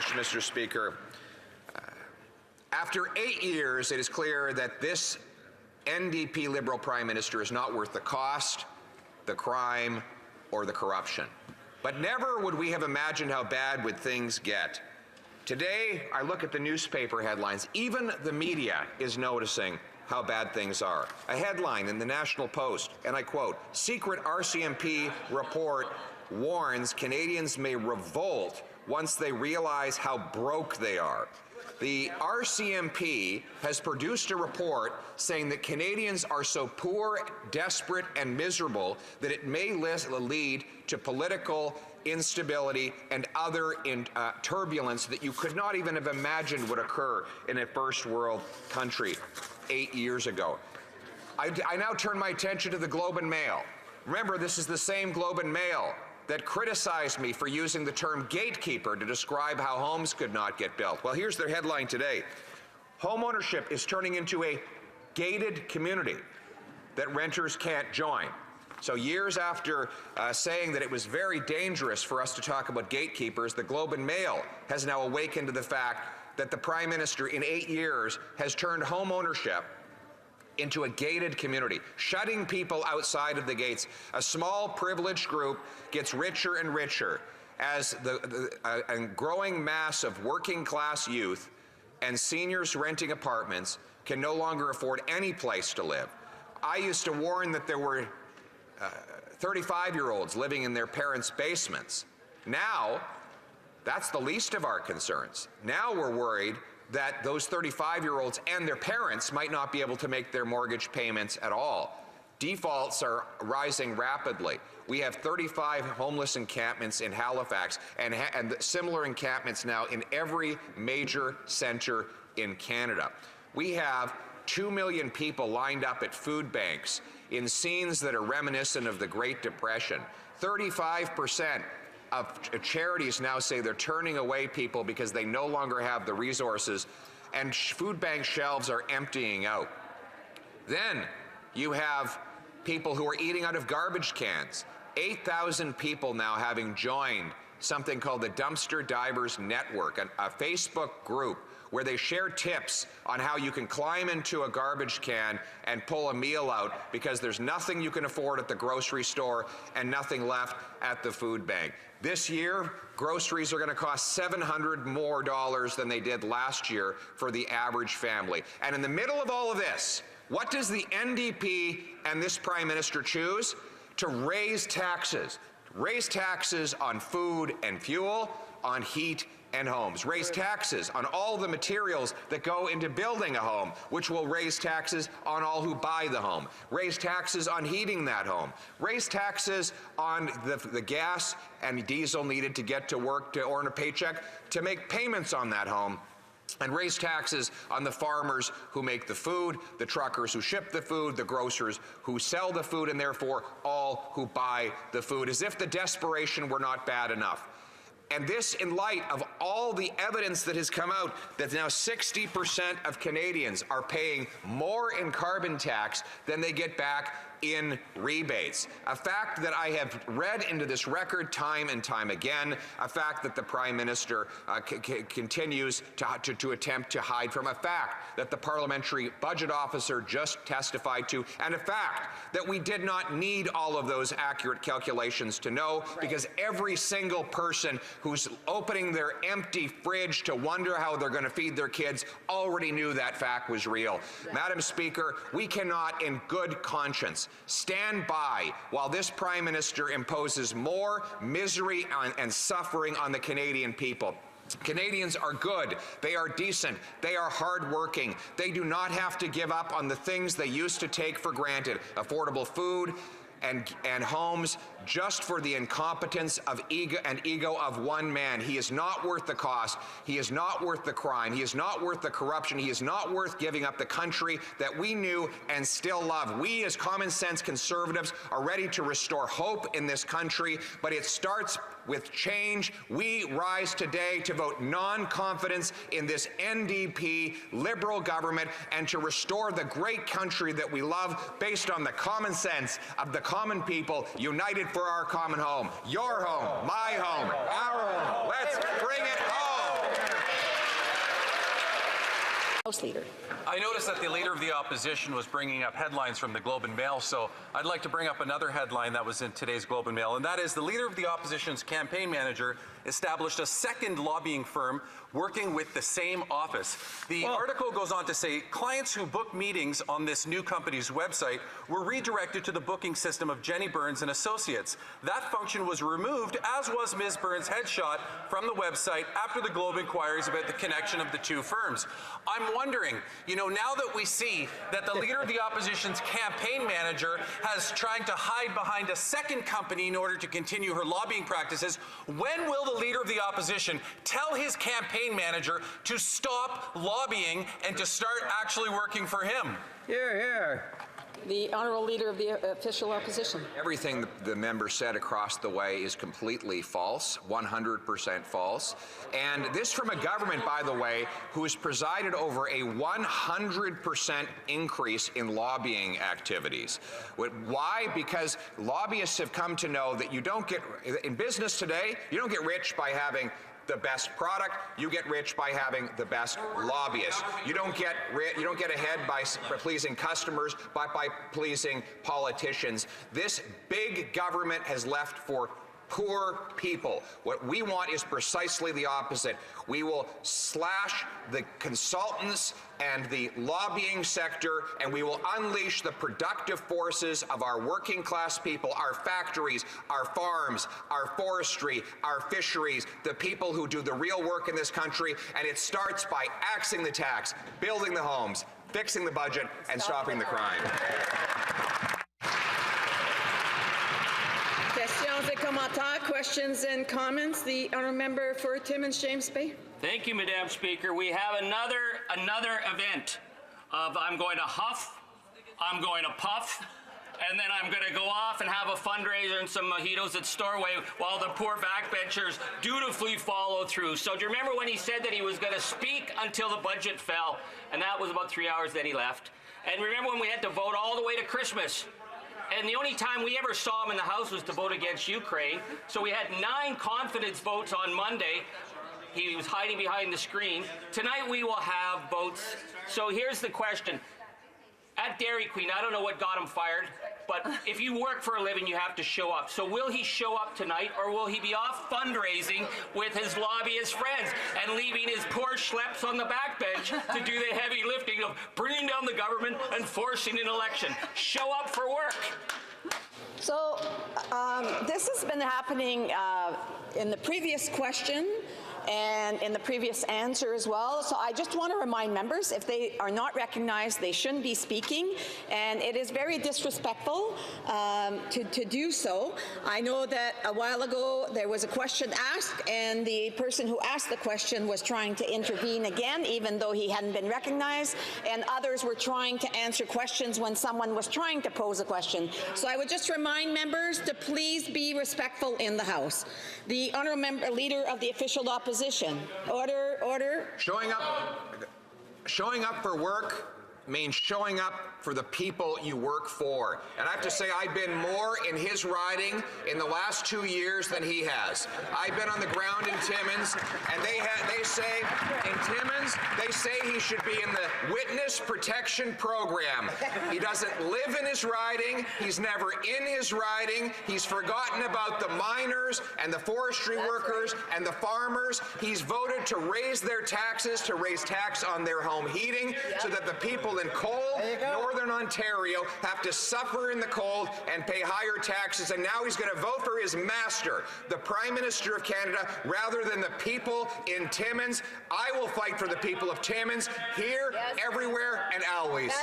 distinguished Mr. Speaker. After 8 years, it is clear that this NDP Liberal Prime Minister is not worth the cost, the crime, or the corruption. But never would we have imagined how bad would things get. Today, I look at the newspaper headlines. Even the media is noticing how bad things are. A headline in the National Post, and I quote, "Secret RCMP report warns Canadians may revolt once they realize how broke they are." The RCMP has produced a report saying that Canadians are so poor, desperate, and miserable that it may lead to political instability and other turbulence that you could not even have imagined would occur in a first world country 8 years ago. I now turn my attention to the Globe and Mail. Remember, this is the same Globe and Mail that criticized me for using the term gatekeeper to describe how homes could not get built. Well, here's their headline today. Homeownership is turning into a gated community that renters can't join. So years after saying that it was very dangerous for us to talk about gatekeepers, the Globe and Mail has now awakened to the fact that the Prime Minister in 8 years has turned homeownership into a gated community, shutting people outside of the gates. A small privileged group gets richer and richer as a growing mass of working class youth and seniors renting apartments can no longer afford any place to live. I used to warn that there were 35-year-olds living in their parents' basements. Now, that's the least of our concerns. Now we're worried that those 35-year-olds and their parents might not be able to make their mortgage payments at all. Defaults are rising rapidly. We have 35 homeless encampments in Halifax and similar encampments now in every major centre in Canada. We have 2 million people lined up at food banks in scenes that are reminiscent of the Great Depression. 35% of charities now say they're turning away people because they no longer have the resources, and food bank shelves are emptying out. Then you have people who are eating out of garbage cans. 8,000 people now having joined something called the Dumpster Divers Network, a Facebook group where they share tips on how you can climb into a garbage can and pull a meal out because there's nothing you can afford at the grocery store and nothing left at the food bank. This year, groceries are going to cost $700 more than they did last year for the average family. And in the middle of all of this, what does the NDP and this Prime Minister choose? To raise taxes. Raise taxes on food and fuel, on heat and homes. Raise taxes on all the materials that go into building a home, which will raise taxes on all who buy the home. Raise taxes on heating that home. Raise taxes on the gas and diesel needed to get to work to earn a paycheck to make payments on that home. And raise taxes on the farmers who make the food, the truckers who ship the food, the grocers who sell the food, and therefore all who buy the food, as if the desperation were not bad enough. And this in light of all the evidence that has come out that now 60% of Canadians are paying more in carbon tax than they get back in rebates. A fact that I have read into this record time and time again, a fact that the Prime Minister continues to attempt to hide from, a fact that the Parliamentary Budget Officer just testified to, and a fact that we did not need all of those accurate calculations to know, because every single person who's opening their empty fridge to wonder how they're going to feed their kids already knew that fact was real. Madam Speaker, we cannot in good conscience stand by while this Prime Minister imposes more misery and suffering on the Canadian people. Canadians are good, they are decent, they are hardworking. They do not have to give up on the things they used to take for granted: affordable food and homes, just for the incompetence of ego of one man. He is not worth the cost. He is not worth the crime. He is not worth the corruption. He is not worth giving up the country that we knew and still love. We as common sense Conservatives are ready to restore hope in this country, but it starts with change. We rise today to vote non-confidence in this NDP Liberal government and to restore the great country that we love based on the common sense of the common people united for our common home. Your home, my home, our home. Let's bring it home. House Leader. I noticed that the Leader of the Opposition was bringing up headlines from the Globe and Mail, so I'd like to bring up another headline that was in today's Globe and Mail, and that is the Leader of the Opposition's campaign manager established a second lobbying firm working with the same office. The article goes on to say clients who book meetings on this new company's website were redirected to the booking system of Jenny Burns and Associates. That function was removed, as was Ms. Burns' headshot from the website after the Globe inquiries about the connection of the two firms. I'm wondering, you know, now that we see that the Leader of the Opposition's campaign manager has trying to hide behind a second company in order to continue her lobbying practices, when will the Leader of the Opposition tell his campaign manager to stop lobbying and to start actually working for him? Here, here. The Honourable Leader of the Official Opposition. Everything the member said across the way is completely false, 100% false. And this from a government, by the way, who has presided over a 100% increase in lobbying activities. Why? Because lobbyists have come to know that you don't get, in business today, you don't get rich by having the best product. You get rich by having the best lobbyists. You don't get ahead by pleasing customers, but by pleasing politicians. This big government has left for poor people. What we want is precisely the opposite. We will slash the consultants and the lobbying sector, and we will unleash the productive forces of our working class people, our factories, our farms, our forestry, our fisheries, the people who do the real work in this country. And it starts by axing the tax, building the homes, fixing the budget, and stopping the crime. Questions and comments. The Honourable Member for Timmins, James Bay. Thank you, Madam Speaker. We have another event of I'm going to huff, I'm going to puff, and then I'm going to go off and have a fundraiser and some mojitos at Storway while the poor backbenchers dutifully follow through. So do you remember when he said that he was going to speak until the budget fell? And that was about 3 hours, then he left. And remember when we had to vote all the way to Christmas? And the only time we ever saw him in the House was to vote against Ukraine. So we had 9 confidence votes on Monday. He was hiding behind the screen. Tonight we will have votes. So here's the question. At Dairy Queen, I don't know what got him fired, but if you work for a living, you have to show up. So will he show up tonight, or will he be off fundraising with his lobbyist friends and leaving his poor schleps on the backbench to do the heavy lifting of bringing down the government and forcing an election? Show up for work. So this has been happening in the previous question and in the previous answer as well. So I just want to remind members, if they are not recognized, they shouldn't be speaking, and it is very disrespectful to do so. I know that a while ago there was a question asked, and the person who asked the question was trying to intervene again, even though he hadn't been recognized, and others were trying to answer questions when someone was trying to pose a question. So I would just remind members to please be respectful in the House. The Honourable Leader of the Official Opposition. Order, order. Showing up for work means showing up for the people you work for. And I have to say, I've been more in his riding in the last 2 years than he has. I've been on the ground in Timmins, and they say in Timmins, they say he should be in the witness protection program. He doesn't live in his riding. He's never in his riding. He's forgotten about the miners and the forestry workers and the farmers. He's voted to raise their taxes, to raise tax on their home heating, so that the people in cold Northern Ontario have to suffer in the cold and pay higher taxes, and now he's going to vote for his master, the Prime Minister of Canada, rather than the people in Timmins. I will fight for the people of Timmins, here, everywhere, and always.